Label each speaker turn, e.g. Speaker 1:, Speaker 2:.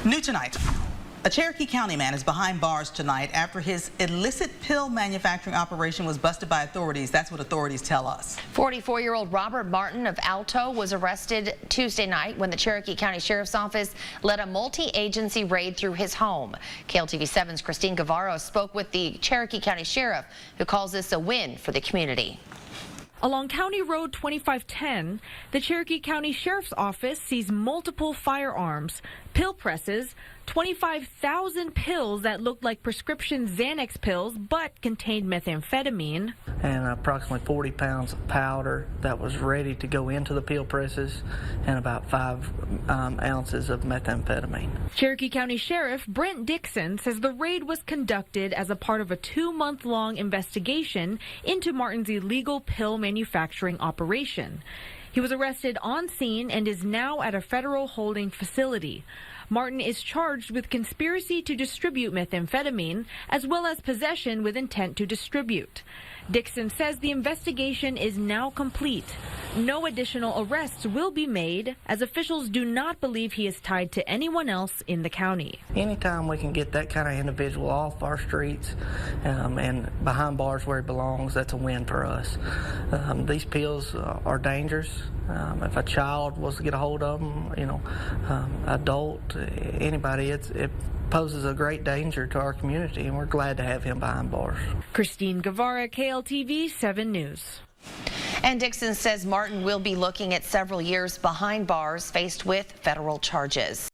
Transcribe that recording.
Speaker 1: New tonight, a Cherokee County man is behind bars tonight after his illicit pill manufacturing operation was busted by authorities. That's what authorities tell us.
Speaker 2: 44-year-old Robert Martin of Alto was arrested Tuesday night when the Cherokee County Sheriff's Office led a multi-agency raid through his home. KLTV 7's Christine Guevara spoke with the Cherokee County Sheriff, who calls this a win for the community.
Speaker 3: Along County Road 2510, the Cherokee County Sheriff's Office sees multiple firearms, pill presses, 25,000 pills that looked like prescription Xanax pills but contained methamphetamine,
Speaker 4: and approximately 40 pounds of powder that was ready to go into the pill presses, and about 5 ounces of methamphetamine.
Speaker 3: Cherokee County Sheriff Brent Dickson says the raid was conducted as a part of a 2-month-long investigation into Martin's illegal pill manufacturing operation. He was arrested on scene and is now at a federal holding facility. Martin is charged with conspiracy to distribute methamphetamine as well as possession with intent to distribute. Dickson says the investigation is now complete. No additional arrests will be made as officials do not believe he is tied to anyone else in the county.
Speaker 4: Anytime we can get that kind of individual off our streets and behind bars where he belongs, that's a win for us. These pills are dangerous. If a child was to get a hold of them, adult, anybody, it poses a great danger to our community, and we're glad to have him behind bars.
Speaker 3: Christine Guevara, KLTV 7 News.
Speaker 2: And Dickson says Martin will be looking at several years behind bars, faced with federal charges.